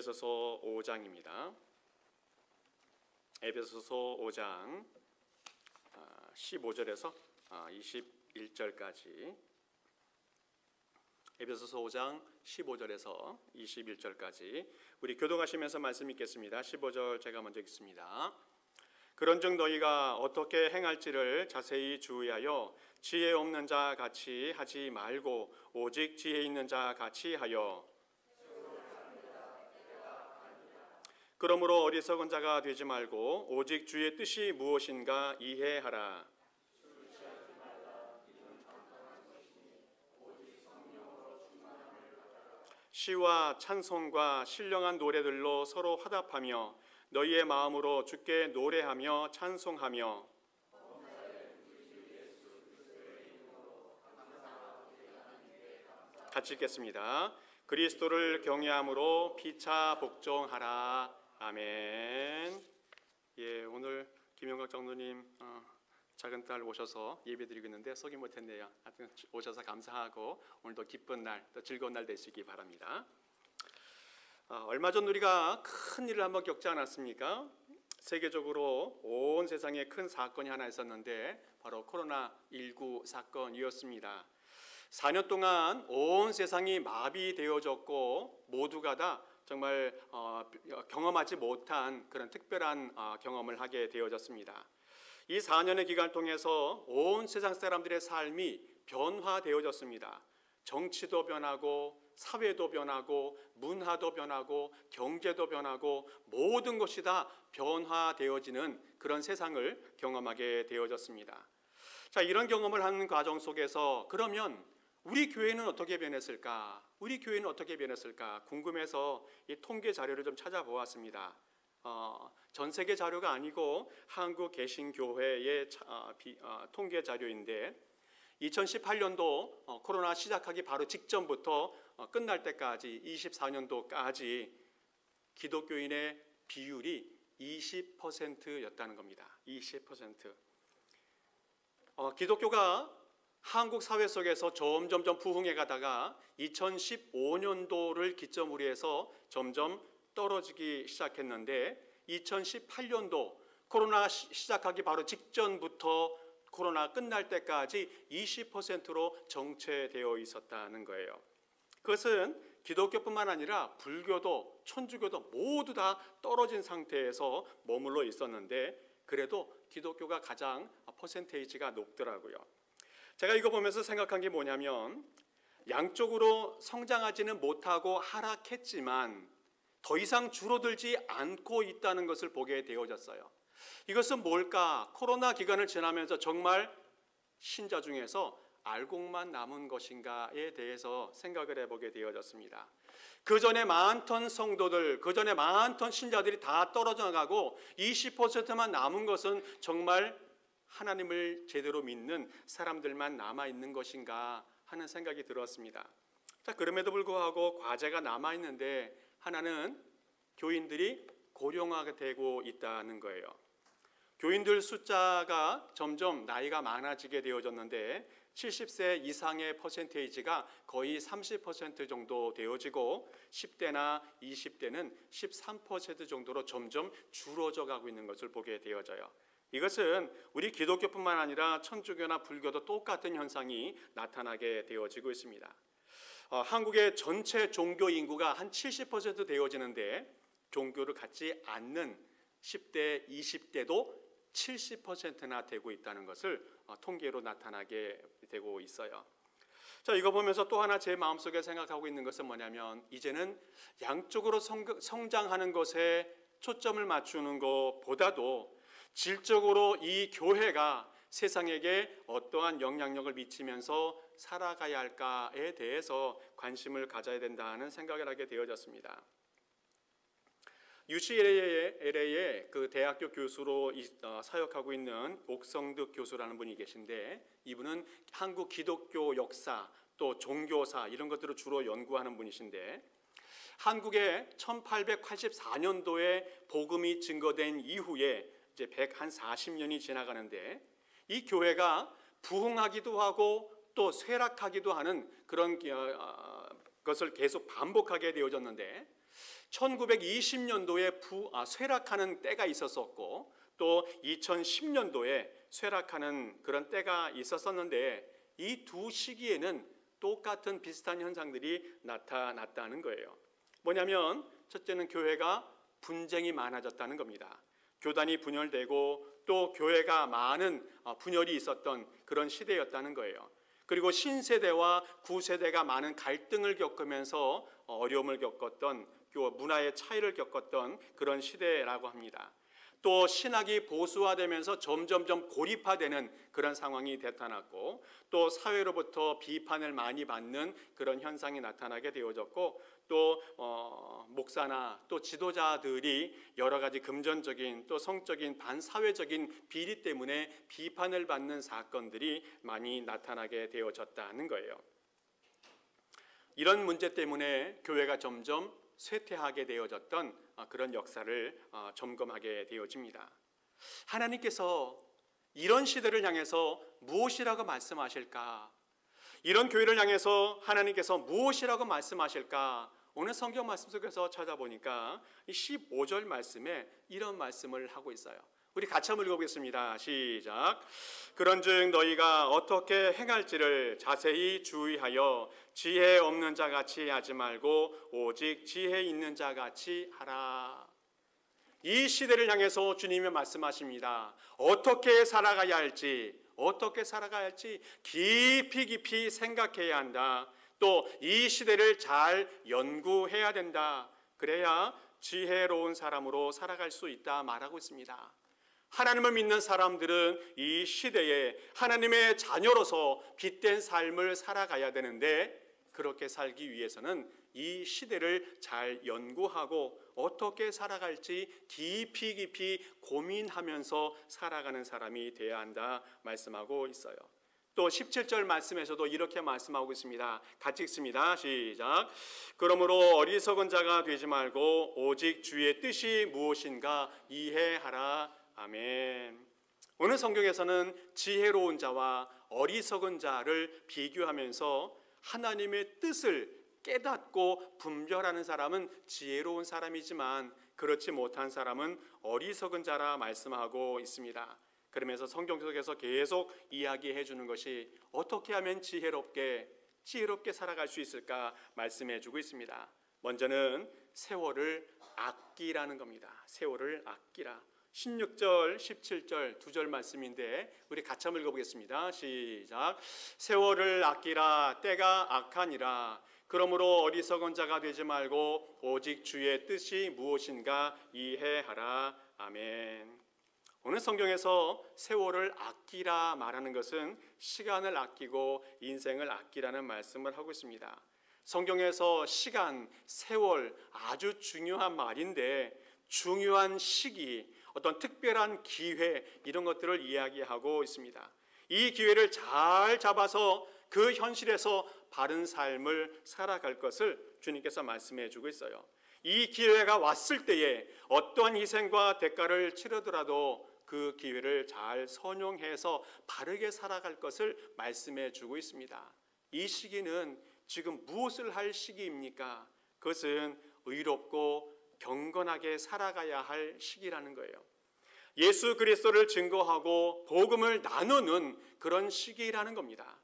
에베소서 5장입니다. 에베소서 5장 15절에서 21절까지, 에베소서 5장 15절에서 21절까지 우리 교독하시면서 말씀 읽겠습니다. 15절 제가 먼저 읽습니다. 그런즉 너희가 어떻게 행할지를 자세히 주의하여 지혜 없는 자 같이 하지 말고 오직 지혜 있는 자 같이 하여, 그러므로 어리석은 자가 되지 말고 오직 주의 뜻이 무엇인가 이해하라. 시와 찬송과 신령한 노래들로 서로 화답하며 너희의 마음으로 주께 노래하며 찬송하며, 같이 읽겠습니다. 그리스도를 경외함으로 피차 복종하라. 아멘. 예, 오늘 김영각 장로님 작은 딸 오셔서 예배드리고 있는데 소개 못했네요. 하여튼 오셔서 감사하고 오늘도 기쁜 날, 또 즐거운 날 되시기 바랍니다. 얼마 전 우리가 큰 일을 한번 겪지 않았습니까? 세계적으로 온 세상에 큰 사건이 하나 있었는데 바로 코로나19 사건이었습니다. 4년 동안 온 세상이 마비되어졌고 모두가 다 정말 경험하지 못한 그런 특별한 경험을 하게 되어졌습니다. 이 4년의 기간을 통해서 온 세상 사람들의 삶이 변화되어졌습니다. 정치도 변하고 사회도 변하고 문화도 변하고 경제도 변하고 모든 것이 다 변화되어지는 그런 세상을 경험하게 되어졌습니다. 자, 이런 경험을 하는 과정 속에서 그러면 우리 교회는 어떻게 변했을까? 우리 교회는 어떻게 변했을까? 궁금해서 이 통계 자료를 좀 찾아보았습니다. 전 세계 자료가 아니고 한국 개신교회의 통계 자료인데 2018년도 코로나 시작하기 바로 직전부터 끝날 때까지 24년도까지 기독교인의 비율이 20%였다는 겁니다. 20%. 기독교가 한국 사회 속에서 점점 부흥해 가다가 2015년도를 기점으로 해서 점점 떨어지기 시작했는데 2018년도 코로나 시작하기 바로 직전부터 코로나 끝날 때까지 20%로 정체되어 있었다는 거예요. 그것은 기독교뿐만 아니라 불교도 천주교도 모두 다 떨어진 상태에서 머물러 있었는데 그래도 기독교가 가장 퍼센테이지가 높더라고요. 제가 이거 보면서 생각한 게 뭐냐면 양쪽으로 성장하지는 못하고 하락했지만 더 이상 줄어들지 않고 있다는 것을 보게 되어졌어요. 이것은 뭘까? 코로나 기간을 지나면서 정말 신자 중에서 알곡만 남은 것인가에 대해서 생각을 해보게 되어졌습니다. 그 전에 많던 성도들, 그 전에 많던 신자들이 다 떨어져 가고 20%만 남은 것은 정말 하나님을 제대로 믿는 사람들만 남아있는 것인가 하는 생각이 들었습니다. 자, 그럼에도 불구하고 과제가 남아있는데 하나는 교인들이 고령화가 되고 있다는 거예요. 교인들 숫자가 점점 나이가 많아지게 되어졌는데 70세 이상의 퍼센테이지가 거의 30% 정도 되어지고 10대나 20대는 13% 정도로 점점 줄어져 가고 있는 것을 보게 되어져요. 이것은 우리 기독교뿐만 아니라 천주교나 불교도 똑같은 현상이 나타나게 되어지고 있습니다. 한국의 전체 종교 인구가 한 70% 되어지는데 종교를 갖지 않는 10대, 20대도 70%나 되고 있다는 것을 통계로 나타나게 되고 있어요. 자, 이거 보면서 또 하나 제 마음속에 생각하고 있는 것은 뭐냐면 이제는 양쪽으로 성장하는 것에 초점을 맞추는 것보다도 질적으로 이 교회가 세상에게 어떠한 영향력을 미치면서 살아가야 할까에 대해서 관심을 가져야 된다는 생각을 하게 되어졌습니다. UCLA의 그 대학교 교수로 사역하고 있는 옥성득 교수라는 분이 계신데 이분은 한국 기독교 역사 또 종교사 이런 것들을 주로 연구하는 분이신데 한국에 1884년도에 복음이 증거된 이후에 이제 140년이 지나가는데 이 교회가 부흥하기도 하고 또 쇠락하기도 하는 그런 것을 계속 반복하게 되어졌는데 1920년도에 쇠락하는 때가 있었었고 또 2010년도에 쇠락하는 그런 때가 있었었는데 이 두 시기에는 똑같은 비슷한 현상들이 나타났다는 거예요. 뭐냐면 첫째는 교회가 분쟁이 많아졌다는 겁니다. 교단이 분열되고 또 교회가 많은 분열이 있었던 그런 시대였다는 거예요. 그리고 신세대와 구세대가 많은 갈등을 겪으면서 어려움을 겪었던 문화의 차이를 겪었던 그런 시대라고 합니다. 또 신학이 보수화되면서 점점점 고립화되는 그런 상황이 나타났고 또 사회로부터 비판을 많이 받는 그런 현상이 나타나게 되어졌고 또 목사나 또 지도자들이 여러 가지 금전적인 또 성적인 반사회적인 비리 때문에 비판을 받는 사건들이 많이 나타나게 되어졌다는 거예요. 이런 문제 때문에 교회가 점점 쇠퇴하게 되어졌던 그런 역사를 점검하게 되어집니다. 하나님께서 이런 시대를 향해서 무엇이라고 말씀하실까? 이런 교회를 향해서 하나님께서 무엇이라고 말씀하실까? 오늘 성경 말씀 속에서 찾아보니까 15절 말씀에 이런 말씀을 하고 있어요. 우리 같이 한번 읽어보겠습니다. 시작. 그런즉 너희가 어떻게 행할지를 자세히 주의하여 지혜 없는 자 같이 하지 말고 오직 지혜 있는 자 같이 하라. 이 시대를 향해서 주님이 말씀하십니다. 어떻게 살아가야 할지 깊이 생각해야 한다. 또 이 시대를 잘 연구해야 된다. 그래야 지혜로운 사람으로 살아갈 수 있다 말하고 있습니다. 하나님을 믿는 사람들은 이 시대에 하나님의 자녀로서 빛된 삶을 살아가야 되는데 그렇게 살기 위해서는 이 시대를 잘 연구하고 어떻게 살아갈지 깊이 고민하면서 살아가는 사람이 되어야 한다 말씀하고 있어요. 또 17절 말씀에서도 이렇게 말씀하고 있습니다. 같이 읽습니다. 시작. 그러므로 어리석은 자가 되지 말고 오직 주의 뜻이 무엇인가 이해하라. 아멘. 오늘 성경에서는 지혜로운 자와 어리석은 자를 비교하면서 하나님의 뜻을 깨닫고 분별하는 사람은 지혜로운 사람이지만 그렇지 못한 사람은 어리석은 자라 말씀하고 있습니다. 그러면서 성경 속에서 계속 이야기해 주는 것이 어떻게 하면 지혜롭게 살아갈 수 있을까 말씀해 주고 있습니다. 먼저는 세월을 아끼라는 겁니다. 세월을 아끼라. 16절, 17절 두 절 말씀인데 우리 같이 한번 읽어보겠습니다. 시작. 세월을 아끼라. 때가 악하니라. 그러므로 어리석은 자가 되지 말고 오직 주의 뜻이 무엇인가 이해하라. 아멘. 오늘 성경에서 세월을 아끼라 말하는 것은 시간을 아끼고 인생을 아끼라는 말씀을 하고 있습니다. 성경에서 시간, 세월 아주 중요한 말인데 중요한 시기, 어떤 특별한 기회 이런 것들을 이야기하고 있습니다. 이 기회를 잘 잡아서 그 현실에서 바른 삶을 살아갈 것을 주님께서 말씀해 주고 있어요. 이 기회가 왔을 때에 어떠한 희생과 대가를 치르더라도 그 기회를 잘 선용해서 바르게 살아갈 것을 말씀해 주고 있습니다. 이 시기는 지금 무엇을 할 시기입니까? 그것은 의롭고 경건하게 살아가야 할 시기라는 거예요. 예수 그리스도를 증거하고 복음을 나누는 그런 시기라는 겁니다.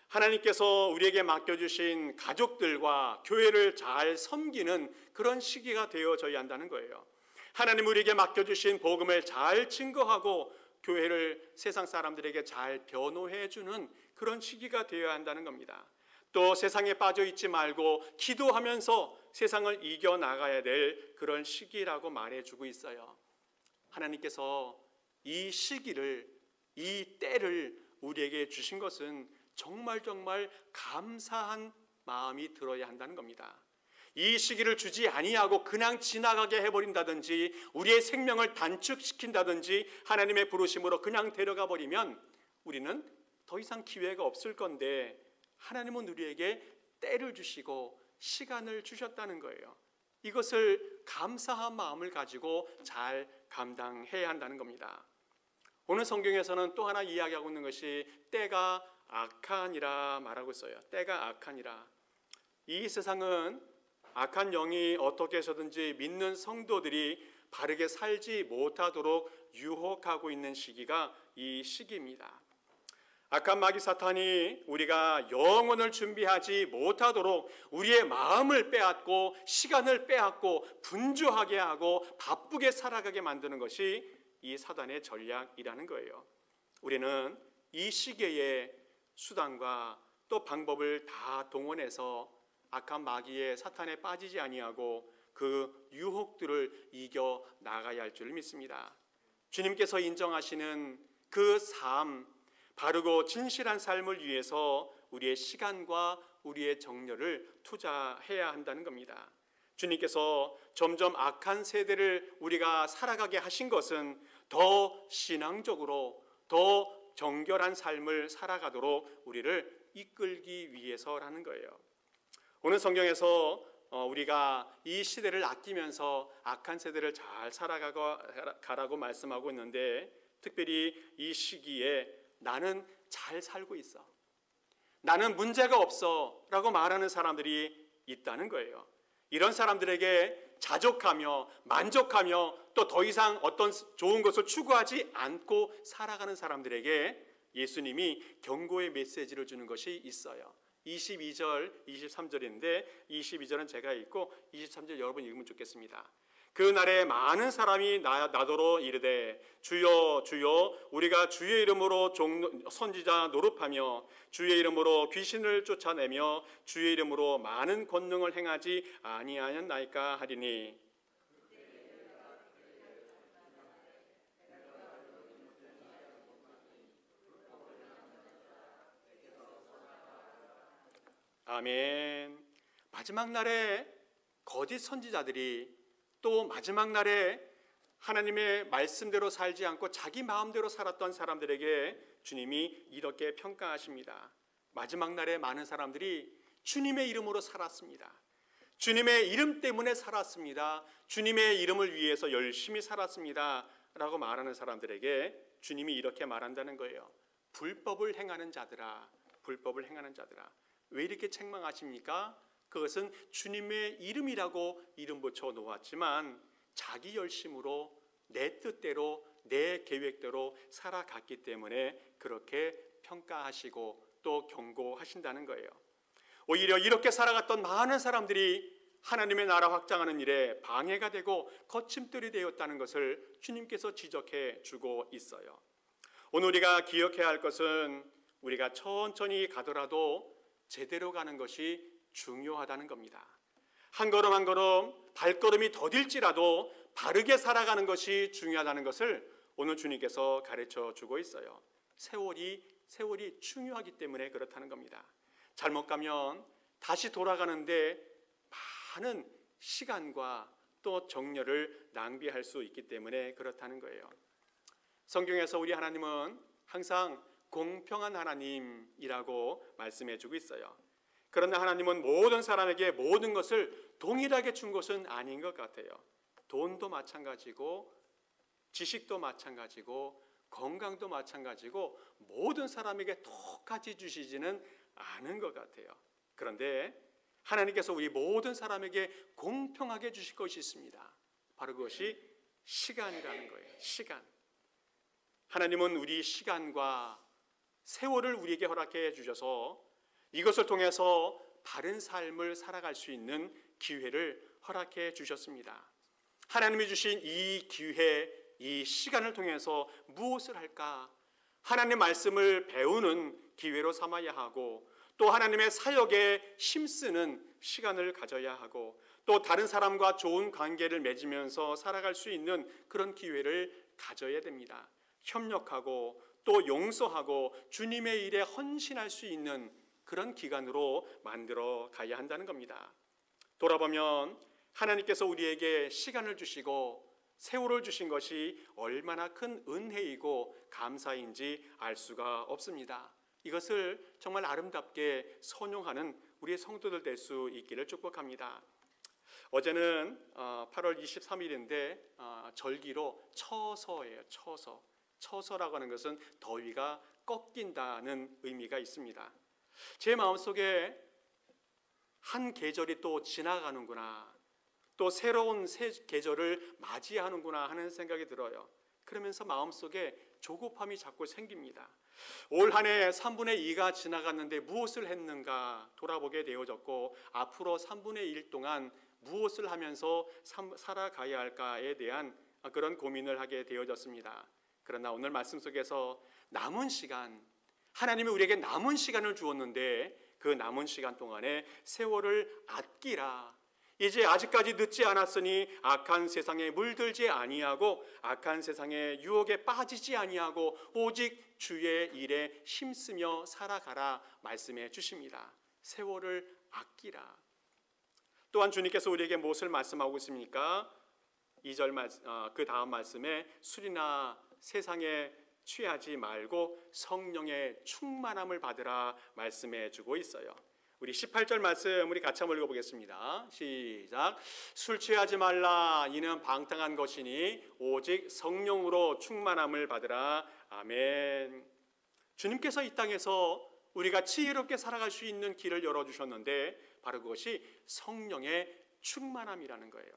하나님께서 우리에게 맡겨주신 가족들과 교회를 잘 섬기는 그런 시기가 되어져야 한다는 거예요. 하나님 우리에게 맡겨주신 복음을 잘 증거하고 교회를 세상 사람들에게 잘 변호해주는 그런 시기가 되어야 한다는 겁니다. 또 세상에 빠져 있지 말고 기도하면서 세상을 이겨나가야 될 그런 시기라고 말해주고 있어요. 하나님께서 이 시기를, 이 때를 우리에게 주신 것은 정말 감사한 마음이 들어야 한다는 겁니다. 이 시기를 주지 아니하고 그냥 지나가게 해버린다든지 우리의 생명을 단축시킨다든지 하나님의 부르심으로 그냥 데려가 버리면 우리는 더 이상 기회가 없을 건데 하나님은 우리에게 때를 주시고 시간을 주셨다는 거예요. 이것을 감사한 마음을 가지고 잘 감당해야 한다는 겁니다. 오늘 성경에서는 또 하나 이야기하고 있는 것이 때가 악하니라 말하고 있어요. 때가 악하니라. 이 세상은 악한 영이 어떻게 해서든지 믿는 성도들이 바르게 살지 못하도록 유혹하고 있는 시기가 이 시기입니다. 악한 마귀 사탄이 우리가 영혼을 준비하지 못하도록 우리의 마음을 빼앗고 시간을 빼앗고 분주하게 하고 바쁘게 살아가게 만드는 것이 이 사단의 전략이라는 거예요. 우리는 이 시기에 수단과 또 방법을 다 동원해서 악한 마귀의 사탄에 빠지지 아니하고 그 유혹들을 이겨 나가야 할 줄 믿습니다. 주님께서 인정하시는 그 삶, 바르고 진실한 삶을 위해서 우리의 시간과 우리의 정열을 투자해야 한다는 겁니다. 주님께서 점점 악한 세대를 우리가 살아가게 하신 것은 더 신앙적으로 더 정결한 삶을 살아가도록 우리를 이끌기 위해서라는 거예요. 오늘 성경에서 우리가 이 시대를 아끼면서 악한 세대를 잘 살아가라고 말씀하고 있는데, 특별히 이 시기에 나는 잘 살고 있어, 나는 문제가 없어 라고 말하는 사람들이 있다는 거예요. 이런 사람들에게 자족하며 만족하며 또 더 이상 어떤 좋은 것을 추구하지 않고 살아가는 사람들에게 예수님이 경고의 메시지를 주는 것이 있어요. 22절, 23절인데 22절은 제가 읽고 23절 여러분 읽으면 좋겠습니다. 그날에 많은 사람이 나더러 이르되 주여 주여 우리가 주의 이름으로 선지자 노릇하며 주의 이름으로 귀신을 쫓아내며 주의 이름으로 많은 권능을 행하지 아니하였나이까 하리니, 아멘. 마지막 날에 거짓 선지자들이 또 마지막 날에 하나님의 말씀대로 살지 않고 자기 마음대로 살았던 사람들에게 주님이 이렇게 평가하십니다. 마지막 날에 많은 사람들이 주님의 이름으로 살았습니다. 주님의 이름 때문에 살았습니다. 주님의 이름을 위해서 열심히 살았습니다 라고 말하는 사람들에게 주님이 이렇게 말한다는 거예요. 불법을 행하는 자들아, 불법을 행하는 자들아. 왜 이렇게 책망하십니까? 그것은 주님의 이름이라고 이름 붙여 놓았지만 자기 열심으로 내 뜻대로 내 계획대로 살아갔기 때문에 그렇게 평가하시고 또 경고하신다는 거예요. 오히려 이렇게 살아갔던 많은 사람들이 하나님의 나라 확장하는 일에 방해가 되고 거침돌이 되었다는 것을 주님께서 지적해 주고 있어요. 오늘 우리가 기억해야 할 것은 우리가 천천히 가더라도 제대로 가는 것이 중요하다는 겁니다. 한 걸음 한 걸음 발걸음이 더딜지라도 바르게 살아가는 것이 중요하다는 것을 오늘 주님께서 가르쳐 주고 있어요. 세월이 중요하기 때문에 그렇다는 겁니다. 잘못 가면 다시 돌아가는데 많은 시간과 또 정열을 낭비할 수 있기 때문에 그렇다는 거예요. 성경에서 우리 하나님은 항상 공평한 하나님이라고 말씀해 주고 있어요. 그러나 하나님은 모든 사람에게 모든 것을 동일하게 준 것은 아닌 것 같아요. 돈도 마찬가지고 지식도 마찬가지고 건강도 마찬가지고 모든 사람에게 똑같이 주시지는 않은 것 같아요. 그런데 하나님께서 우리 모든 사람에게 공평하게 주실 것이 있습니다. 바로 그것이 시간이라는 거예요. 시간. 하나님은 우리 시간과 세월을 우리에게 허락해 주셔서 이것을 통해서 바른 삶을 살아갈 수 있는 기회를 허락해 주셨습니다. 하나님이 주신 이 기회, 이 시간을 통해서 무엇을 할까? 하나님의 말씀을 배우는 기회로 삼아야 하고, 또 하나님의 사역에 힘쓰는 시간을 가져야 하고, 또 다른 사람과 좋은 관계를 맺으면서 살아갈 수 있는 그런 기회를 가져야 됩니다. 협력하고 또 용서하고 주님의 일에 헌신할 수 있는 그런 기간으로 만들어 가야 한다는 겁니다. 돌아보면 하나님께서 우리에게 시간을 주시고 세월을 주신 것이 얼마나 큰 은혜이고 감사인지 알 수가 없습니다. 이것을 정말 아름답게 선용하는 우리의 성도들 될 수 있기를 축복합니다. 어제는 8월 23일인데 절기로 처서예요. 처서라고 하는 것은 더위가 꺾인다는 의미가 있습니다. 제 마음속에 한 계절이 또 지나가는구나, 또 새로운 새 계절을 맞이하는구나 하는 생각이 들어요. 그러면서 마음속에 조급함이 자꾸 생깁니다. 올 한 해 3분의 2가 지나갔는데 무엇을 했는가 돌아보게 되어졌고, 앞으로 3분의 1 동안 무엇을 하면서 살아가야 할까에 대한 그런 고민을 하게 되어졌습니다. 그러나 오늘 말씀 속에서 남은 시간, 하나님이 우리에게 남은 시간을 주었는데 그 남은 시간 동안에 세월을 아끼라. 이제 아직까지 늦지 않았으니 악한 세상에 물들지 아니하고 악한 세상의 유혹에 빠지지 아니하고 오직 주의 일에 힘쓰며 살아가라 말씀해 주십니다. 세월을 아끼라. 또한 주님께서 우리에게 무엇을 말씀하고 있습니까? 2절 그 다음 말씀에 술이나 세상에 취하지 말고 성령의 충만함을 받으라 말씀해 주고 있어요. 우리 18절 말씀 우리 같이 한번 읽어보겠습니다. 시작. 술 취하지 말라. 이는 방탕한 것이니 오직 성령으로 충만함을 받으라. 아멘. 주님께서 이 땅에서 우리가 지혜롭게 살아갈 수 있는 길을 열어주셨는데 바로 그것이 성령의 충만함이라는 거예요.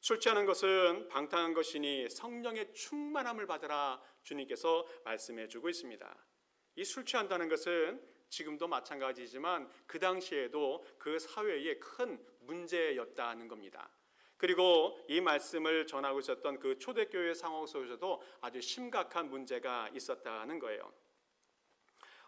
술 취하는 것은 방탕한 것이니 성령의 충만함을 받으라 주님께서 말씀해 주고 있습니다. 이 술 취한다는 것은 지금도 마찬가지지만 그 당시에도 그 사회의 큰 문제였다는 겁니다. 그리고 이 말씀을 전하고 있었던 그 초대교회 상황 속에서도 아주 심각한 문제가 있었다는 거예요.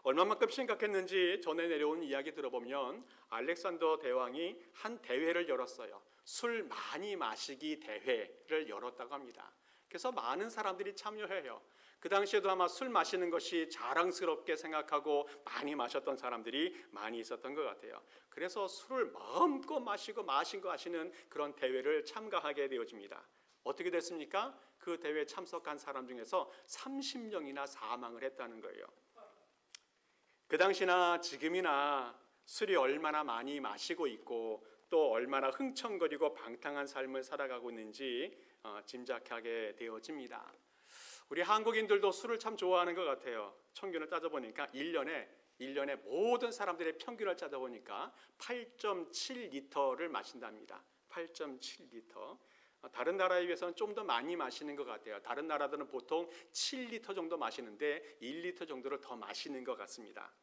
얼마만큼 심각했는지 전에 내려온 이야기 들어보면 알렉산더 대왕이 한 대회를 열었어요. 술 많이 마시기 대회를 열었다고 합니다. 그래서 많은 사람들이 참여해요. 그 당시에도 아마 술 마시는 것이 자랑스럽게 생각하고 많이 마셨던 사람들이 많이 있었던 것 같아요. 그래서 술을 마음껏 마시고 마신 거 하시는 그런 대회를 참가하게 되어집니다. 어떻게 됐습니까? 그 대회에 참석한 사람 중에서 30명이나 사망을 했다는 거예요. 그 당시나 지금이나 술이 얼마나 많이 마시고 있고 또 얼마나 흥청거리고 방탕한 삶을 살아가고 있는지 짐작하게 되어집니다. 우리 한국인들도 술을 참 좋아하는 것 같아요. 평균을 따져보니까 1년에 모든 사람들의 평균을 따져보니까 8.7리터를 마신답니다. 8.7리터. 다른 나라에 비해서는 좀 더 많이 마시는 것 같아요. 다른 나라들은 보통 7리터 정도 마시는데 1리터 정도를 더 마시는 것 같습니다.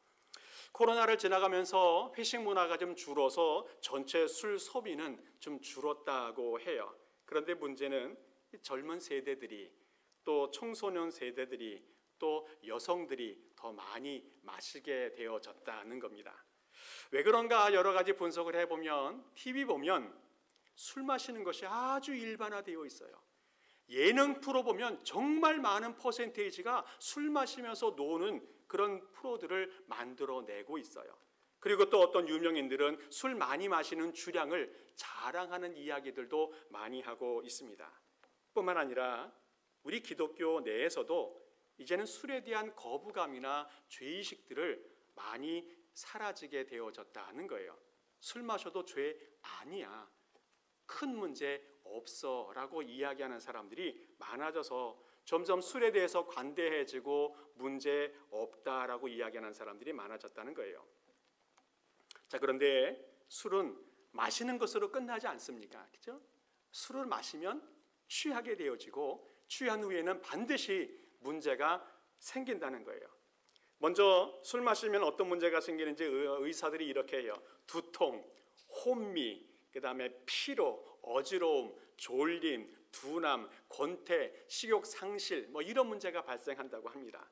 코로나를 지나가면서 회식 문화가 좀 줄어서 전체 술 소비는 좀 줄었다고 해요. 그런데 문제는 젊은 세대들이 또 청소년 세대들이 또 여성들이 더 많이 마시게 되어졌다는 겁니다. 왜 그런가 여러 가지 분석을 해보면 TV 보면 술 마시는 것이 아주 일반화되어 있어요. 예능 프로 보면 정말 많은 퍼센테이지가 술 마시면서 노는 그런 프로들을 만들어내고 있어요. 그리고 또 어떤 유명인들은 술 많이 마시는 주량을 자랑하는 이야기들도 많이 하고 있습니다. 뿐만 아니라 우리 기독교 내에서도 이제는 술에 대한 거부감이나 죄의식들을 많이 사라지게 되어졌다는 거예요. 술 마셔도 죄 아니야, 큰 문제 없어 라고 이야기하는 사람들이 많아져서 점점 술에 대해서 관대해지고 문제 없다라고 이야기하는 사람들이 많아졌다는 거예요. 자, 그런데 술은 마시는 것으로 끝나지 않습니까? 그렇죠? 술을 마시면 취하게 되어지고 취한 후에는 반드시 문제가 생긴다는 거예요. 먼저 술 마시면 어떤 문제가 생기는지 의사들이 이렇게 해요. 두통, 혼미, 그 다음에 피로, 어지러움, 졸림, 둔함, 권태, 식욕 상실 이런 문제가 발생한다고 합니다.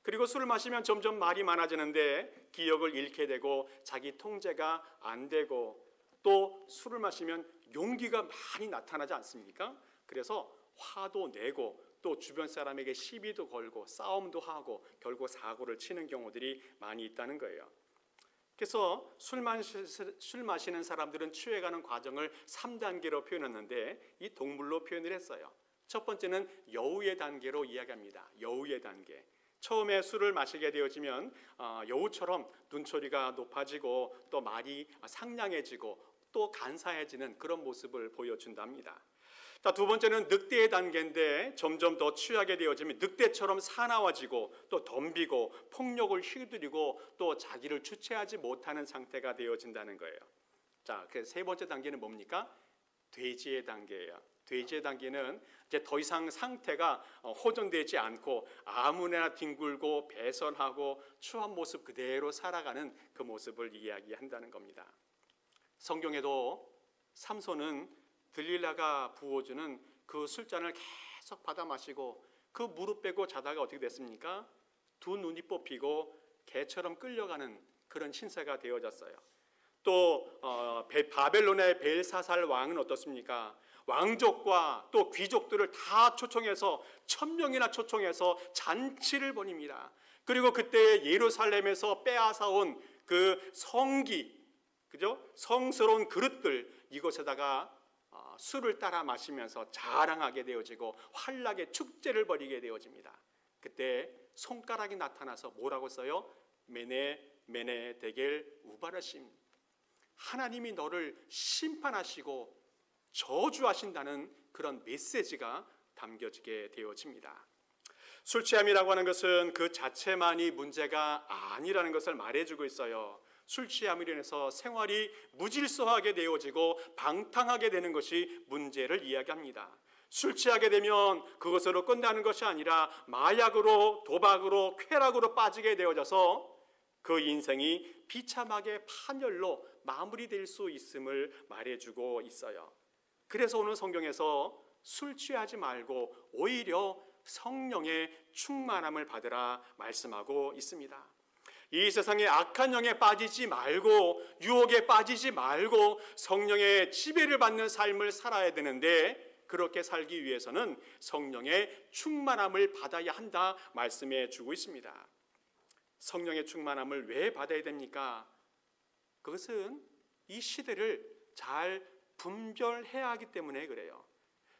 그리고 술을 마시면 점점 말이 많아지는데 기억을 잃게 되고 자기 통제가 안 되고 또 술을 마시면 용기가 많이 나타나지 않습니까? 그래서 화도 내고 또 주변 사람에게 시비도 걸고 싸움도 하고 결국 사고를 치는 경우들이 많이 있다는 거예요. 그래서 술 마시는 사람들은 취해가는 과정을 3단계로 표현했는데 이 동물로 표현을 했어요. 첫 번째는 여우의 단계로 이야기합니다. 여우의 단계. 처음에 술을 마시게 되어지면 여우처럼 눈초리가 높아지고 또 말이 상냥해지고 또 간사해지는 그런 모습을 보여준답니다. 자, 두 번째는 늑대의 단계인데 점점 더 취하게 되어지면 늑대처럼 사나워지고 또 덤비고 폭력을 휘두르고 또 자기를 주체하지 못하는 상태가 되어진다는 거예요. 자, 그 세 번째 단계는 뭡니까? 돼지의 단계예요. 돼지의 단계는 이제 더 이상 상태가 호전되지 않고 아무나 뒹굴고 배설하고 추한 모습 그대로 살아가는 그 모습을 이야기한다는 겁니다. 성경에도 삼손은 들릴라가 부어주는 그 술잔을 계속 받아 마시고 그 무릎 빼고 자다가 어떻게 됐습니까? 두 눈이 뽑히고 개처럼 끌려가는 그런 신세가 되어졌어요. 또 바벨론의 벨사살 왕은 어떻습니까? 왕족과 또 귀족들을 다 초청해서 1000명이나 초청해서 잔치를 벌입니다. 그리고 그때 예루살렘에서 빼앗아온 그 성기, 그죠? 성스러운 그릇들 이것에다가 술을 따라 마시면서 자랑하게 되어지고 환락의 축제를 벌이게 되어집니다. 그때 손가락이 나타나서 뭐라고 써요? 메네 메네 데겔 우바르심. 하나님이 너를 심판하시고 저주하신다는 그런 메시지가 담겨지게 되어집니다. 술 취함이라고 하는 것은 그 자체만이 문제가 아니라는 것을 말해주고 있어요. 술 취함으로 인해서 생활이 무질서하게 되어지고 방탕하게 되는 것이 문제를 이야기합니다. 술 취하게 되면 그것으로 끝나는 것이 아니라 마약으로 도박으로 쾌락으로 빠지게 되어져서 그 인생이 비참하게 파멸로 마무리될 수 있음을 말해주고 있어요. 그래서 오늘 성경에서 술 취하지 말고 오히려 성령의 충만함을 받으라 말씀하고 있습니다. 이 세상에 악한 영에 빠지지 말고 유혹에 빠지지 말고 성령의 지배를 받는 삶을 살아야 되는데 그렇게 살기 위해서는 성령의 충만함을 받아야 한다 말씀해 주고 있습니다. 성령의 충만함을 왜 받아야 됩니까? 그것은 이 시대를 잘 분별해야 하기 때문에 그래요.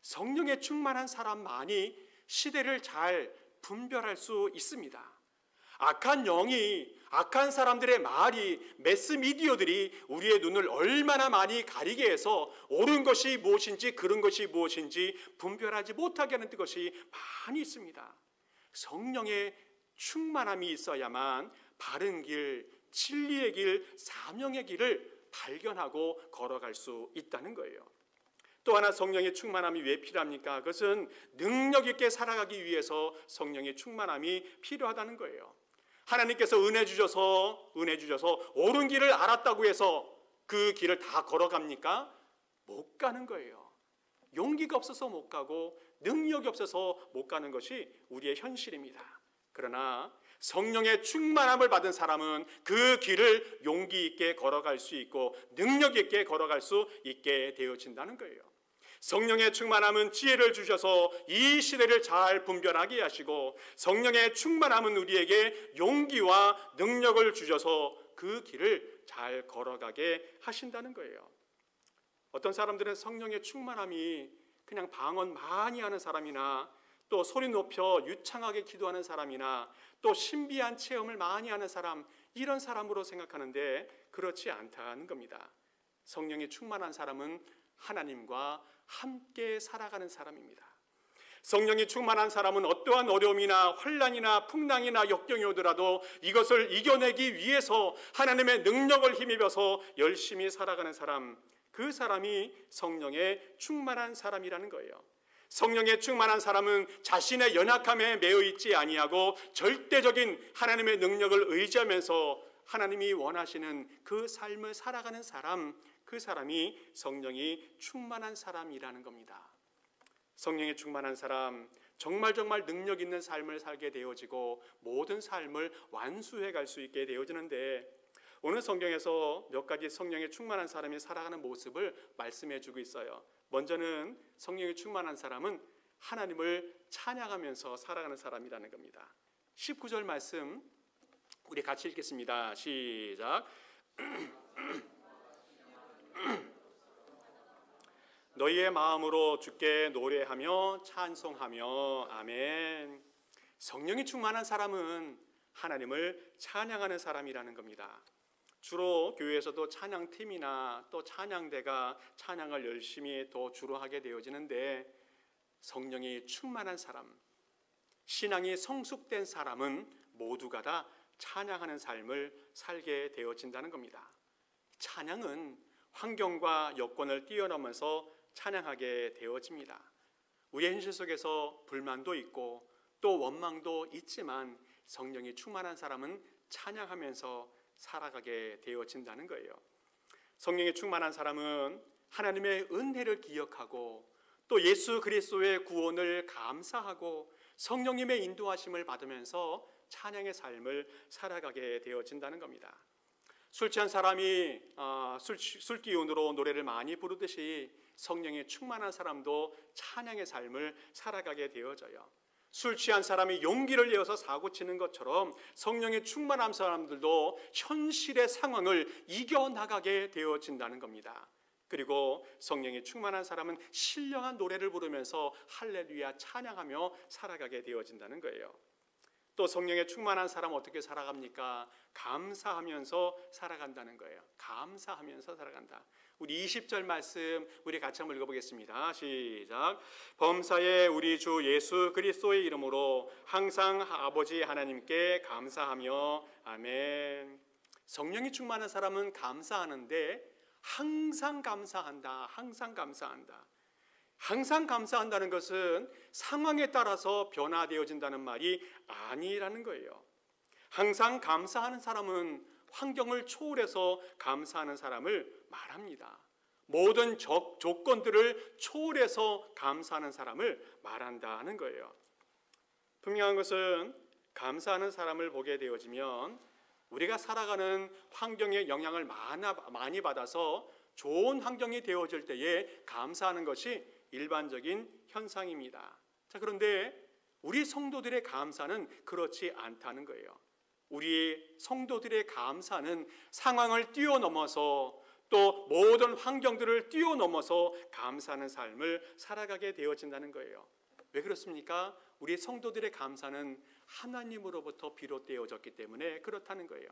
성령의 충만한 사람만이 시대를 잘 분별할 수 있습니다. 악한 영이, 악한 사람들의 말이, 매스미디어들이 우리의 눈을 얼마나 많이 가리게 해서 옳은 것이 무엇인지 그른 것이 무엇인지 분별하지 못하게 하는 것이 많이 있습니다. 성령의 충만함이 있어야만 바른 길, 진리의 길, 사명의 길을 발견하고 걸어갈 수 있다는 거예요. 또 하나 성령의 충만함이 왜 필요합니까? 그것은 능력 있게 살아가기 위해서 성령의 충만함이 필요하다는 거예요. 하나님께서 은혜 주셔서 옳은 길을 알았다고 해서 그 길을 다 걸어갑니까? 못 가는 거예요. 용기가 없어서 못 가고 능력이 없어서 못 가는 것이 우리의 현실입니다. 그러나 성령의 충만함을 받은 사람은 그 길을 용기 있게 걸어갈 수 있고 능력 있게 걸어갈 수 있게 되어진다는 거예요. 성령의 충만함은 지혜를 주셔서 이 시대를 잘 분별하게 하시고 성령의 충만함은 우리에게 용기와 능력을 주셔서 그 길을 잘 걸어가게 하신다는 거예요. 어떤 사람들은 성령의 충만함이 그냥 방언 많이 하는 사람이나 또 소리 높여 유창하게 기도하는 사람이나 또 신비한 체험을 많이 하는 사람, 이런 사람으로 생각하는데 그렇지 않다는 겁니다. 성령이 충만한 사람은 하나님과 함께 살아가는 사람입니다. 성령이 충만한 사람은 어떠한 어려움이나 환난이나 풍랑이나 역경이 오더라도 이것을 이겨내기 위해서 하나님의 능력을 힘입어서 열심히 살아가는 사람, 그 사람이 성령의 충만한 사람이라는 거예요. 성령의 충만한 사람은 자신의 연약함에 매여 있지 아니하고 절대적인 하나님의 능력을 의지하면서 하나님이 원하시는 그 삶을 살아가는 사람, 그 사람이 성령이 충만한 사람이라는 겁니다. 성령이 충만한 사람, 정말 능력 있는 삶을 살게 되어지고 모든 삶을 완수해 갈 수 있게 되어지는데 오늘 성경에서 몇 가지 성령의 충만한 사람이 살아가는 모습을 말씀해 주고 있어요. 먼저는 성령이 충만한 사람은 하나님을 찬양하면서 살아가는 사람이라는 겁니다. 19절 말씀 우리 같이 읽겠습니다. 시작. 너희의 마음으로 주께 노래하며 찬송하며 아멘. 성령이 충만한 사람은 하나님을 찬양하는 사람이라는 겁니다. 주로 교회에서도 찬양팀이나 또 찬양대가 찬양을 열심히 또 주로 하게 되어지는데, 성령이 충만한 사람, 신앙이 성숙된 사람은 모두가 다 찬양하는 삶을 살게 되어진다는 겁니다. 찬양은 환경과 여건을 뛰어넘어서 찬양하게 되어집니다. 우리의 현실 속에서 불만도 있고 또 원망도 있지만 성령이 충만한 사람은 찬양하면서 살아가게 되어진다는 거예요. 성령이 충만한 사람은 하나님의 은혜를 기억하고 또 예수 그리스도의 구원을 감사하고 성령님의 인도하심을 받으면서 찬양의 삶을 살아가게 되어진다는 겁니다. 술 취한 사람이 술 기운으로 노래를 많이 부르듯이 성령이 충만한 사람도 찬양의 삶을 살아가게 되어져요. 술 취한 사람이 용기를 내어서 사고치는 것처럼 성령의 충만한 사람들도 현실의 상황을 이겨나가게 되어진다는 겁니다. 그리고 성령이 충만한 사람은 신령한 노래를 부르면서 할렐루야 찬양하며 살아가게 되어진다는 거예요. 또 성령에 충만한 사람은 어떻게 살아갑니까? 감사하면서 살아간다는 거예요. 감사하면서 살아간다. 우리 20절 말씀 우리 같이 한번 읽어보겠습니다. 시작. 범사에 우리 주 예수 그리스도의 이름으로 항상 아버지 하나님께 감사하며 아멘. 성령이 충만한 사람은 감사하는데 항상 감사한다. 항상 감사한다. 항상 감사한다는 것은 상황에 따라서 변화되어진다는 말이 아니라는 거예요. 항상 감사하는 사람은 환경을 초월해서 감사하는 사람을 말합니다. 모든 조건들을 초월해서 감사하는 사람을 말한다는 거예요. 분명한 것은 감사하는 사람을 보게 되어지면 우리가 살아가는 환경의 영향을 많이 받아서 좋은 환경이 되어질 때에 감사하는 것이 일반적인 현상입니다. 자, 그런데 우리 성도들의 감사는 그렇지 않다는 거예요. 우리 성도들의 감사는 상황을 뛰어넘어서 또 모든 환경들을 뛰어넘어서 감사하는 삶을 살아가게 되어진다는 거예요. 왜 그렇습니까? 우리 성도들의 감사는 하나님으로부터 비롯되어졌기 때문에 그렇다는 거예요.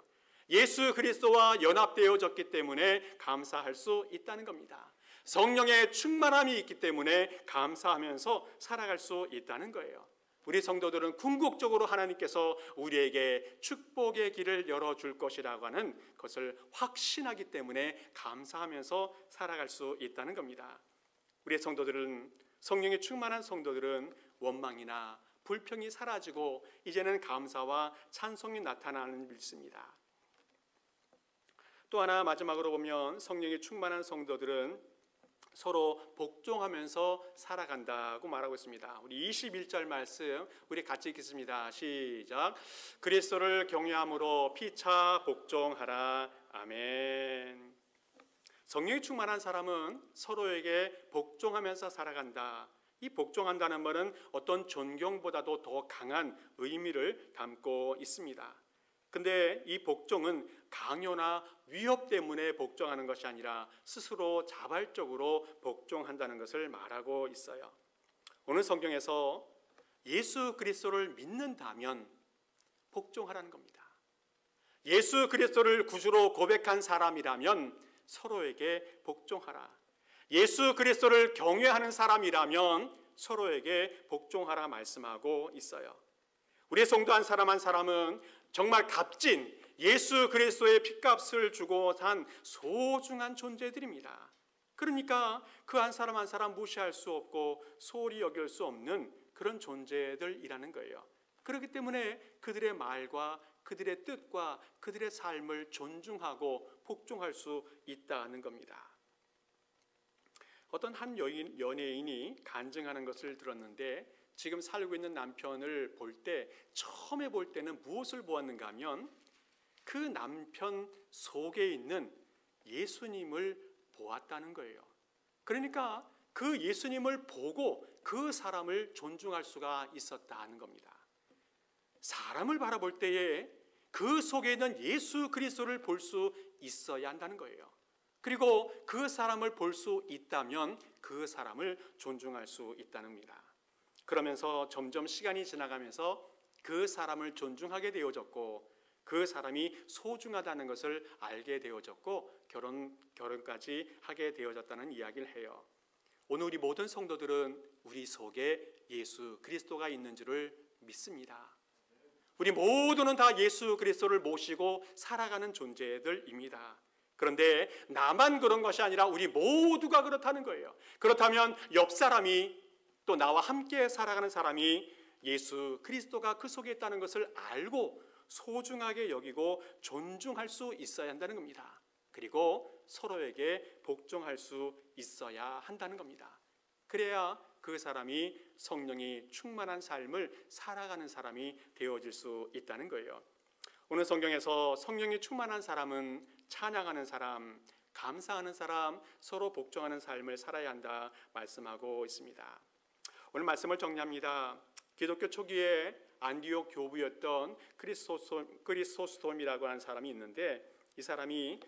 예수 그리스도와 연합되어졌기 때문에 감사할 수 있다는 겁니다. 성령의 충만함이 있기 때문에 감사하면서 살아갈 수 있다는 거예요. 우리 성도들은 궁극적으로 하나님께서 우리에게 축복의 길을 열어줄 것이라고 하는 것을 확신하기 때문에 감사하면서 살아갈 수 있다는 겁니다. 우리 성도들은, 성령이 충만한 성도들은 원망이나 불평이 사라지고 이제는 감사와 찬송이 나타나는 믿습니다. 또 하나 마지막으로 보면 성령이 충만한 성도들은 서로 복종하면서 살아간다고 말하고 있습니다. 우리 21절 말씀 우리 같이 읽겠습니다. 시작. 그리스도를 경외함으로 피차 복종하라. 아멘. 성령이 충만한 사람은 서로에게 복종하면서 살아간다. 이 복종한다는 말은 어떤 존경보다도 더 강한 의미를 담고 있습니다. 근데 이 복종은 강요나 위협 때문에 복종하는 것이 아니라 스스로 자발적으로 복종한다는 것을 말하고 있어요. 오늘 성경에서 예수 그리스도를 믿는다면 복종하라는 겁니다. 예수 그리스도를 구주로 고백한 사람이라면 서로에게 복종하라. 예수 그리스도를 경외하는 사람이라면 서로에게 복종하라 말씀하고 있어요. 우리의 성도 한 사람은 정말 값진 예수 그리스도의 핏값을 주고 산 소중한 존재들입니다. 그러니까 그 한 사람 무시할 수 없고 소홀히 여길 수 없는 그런 존재들이라는 거예요. 그렇기 때문에 그들의 말과 그들의 뜻과 그들의 삶을 존중하고 복종할 수 있다는 겁니다. 어떤 한 연예인이 간증하는 것을 들었는데 지금 살고 있는 남편을 처음에 볼 때는 무엇을 보았는가 하면 그 남편 속에 있는 예수님을 보았다는 거예요. 그러니까 그 예수님을 보고 그 사람을 존중할 수가 있었다는 겁니다. 사람을 바라볼 때에 그 속에 있는 예수 그리스도를 볼 수 있어야 한다는 거예요. 그리고 그 사람을 볼 수 있다면 그 사람을 존중할 수 있다는 겁니다. 그러면서 점점 시간이 지나가면서 그 사람을 존중하게 되어졌고 그 사람이 소중하다는 것을 알게 되어졌고 결혼까지 하게 되어졌다는 이야기를 해요. 오늘 우리 모든 성도들은 우리 속에 예수 그리스도가 있는 줄을 믿습니다. 우리 모두는 다 예수 그리스도를 모시고 살아가는 존재들입니다. 그런데 나만 그런 것이 아니라 우리 모두가 그렇다는 거예요. 그렇다면 옆 사람이 또 나와 함께 살아가는 사람이 예수 그리스도가 그 속에 있다는 것을 알고 소중하게 여기고 존중할 수 있어야 한다는 겁니다. 그리고 서로에게 복종할 수 있어야 한다는 겁니다. 그래야 그 사람이 성령이 충만한 삶을 살아가는 사람이 되어질 수 있다는 거예요. 오늘 성경에서 성령이 충만한 사람은 찬양하는 사람, 감사하는 사람, 서로 복종하는 삶을 살아야 한다 말씀하고 있습니다. 오늘 말씀을 정리합니다. 기독교 초기에 안디옥 교부였던 크리소스톰이라고 하는 사람이 있는데, 이 사람이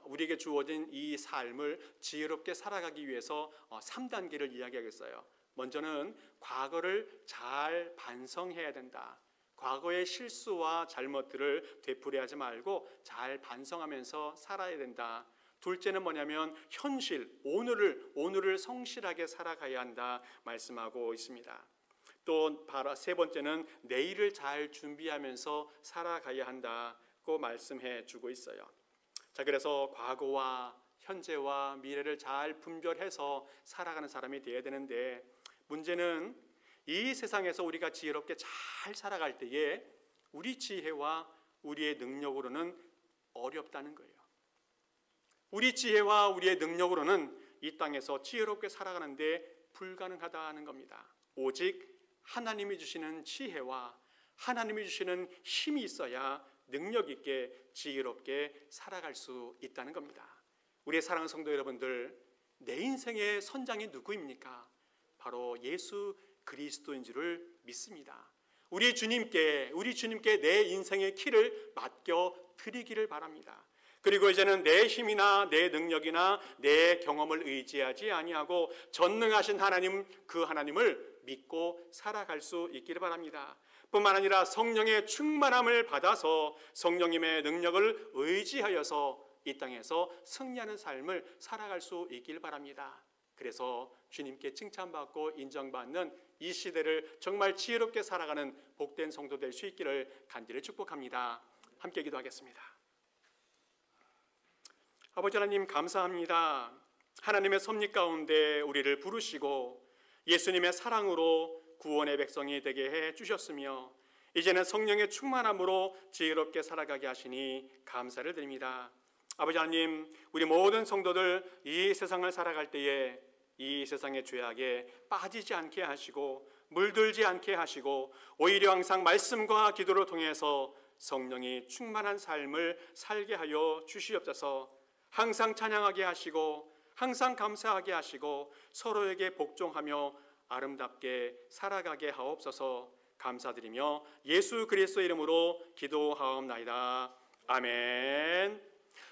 우리에게 주어진 이 삶을 지혜롭게 살아가기 위해서 3단계를 이야기하겠어요. 먼저는 과거를 잘 반성해야 된다. 과거의 실수와 잘못들을 되풀이하지 말고 잘 반성하면서 살아야 된다. 둘째는 뭐냐면 현실, 오늘을 성실하게 살아가야 한다 말씀하고 있습니다. 또 바로 세 번째는 내일을 잘 준비하면서 살아가야 한다고 말씀해 주고 있어요. 자, 그래서 과거와 현재와 미래를 잘 분별해서 살아가는 사람이 되어야 되는데, 문제는 이 세상에서 우리가 지혜롭게 잘 살아갈 때에 우리 지혜와 우리의 능력으로는 어렵다는 거예요. 우리 지혜와 우리의 능력으로는 이 땅에서 지혜롭게 살아가는데 불가능하다는 겁니다. 오직 하나님이 주시는 지혜와 하나님이 주시는 힘이 있어야 능력 있게 지혜롭게 살아갈 수 있다는 겁니다. 우리의 사랑하는 성도 여러분들, 내 인생의 선장이 누구입니까? 바로 예수 그리스도인 줄을 믿습니다. 우리 주님께 내 인생의 키를 맡겨 드리기를 바랍니다. 그리고 이제는 내 힘이나 내 능력이나 내 경험을 의지하지 아니하고 전능하신 하나님, 그 하나님을 믿고 살아갈 수 있기를 바랍니다. 뿐만 아니라 성령의 충만함을 받아서 성령님의 능력을 의지하여서 이 땅에서 승리하는 삶을 살아갈 수 있기를 바랍니다. 그래서 주님께 칭찬받고 인정받는 이 시대를 정말 지혜롭게 살아가는 복된 성도 될 수 있기를 간절히 축복합니다. 함께 기도하겠습니다. 아버지 하나님, 감사합니다. 하나님의 섭리 가운데 우리를 부르시고 예수님의 사랑으로 구원의 백성이 되게 해 주셨으며, 이제는 성령의 충만함으로 지혜롭게 살아가게 하시니 감사를 드립니다. 아버지 하나님, 우리 모든 성도들 이 세상을 살아갈 때에 이 세상의 죄악에 빠지지 않게 하시고 물들지 않게 하시고, 오히려 항상 말씀과 기도를 통해서 성령이 충만한 삶을 살게 하여 주시옵소서. 항상 찬양하게 하시고 항상 감사하게 하시고 서로에게 복종하며 아름답게 살아가게 하옵소서. 감사드리며 예수 그리스도의 이름으로 기도하옵나이다. 아멘.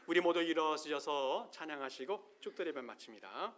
우리 모두 일어서셔서 찬양하시고 축도예배 마칩니다.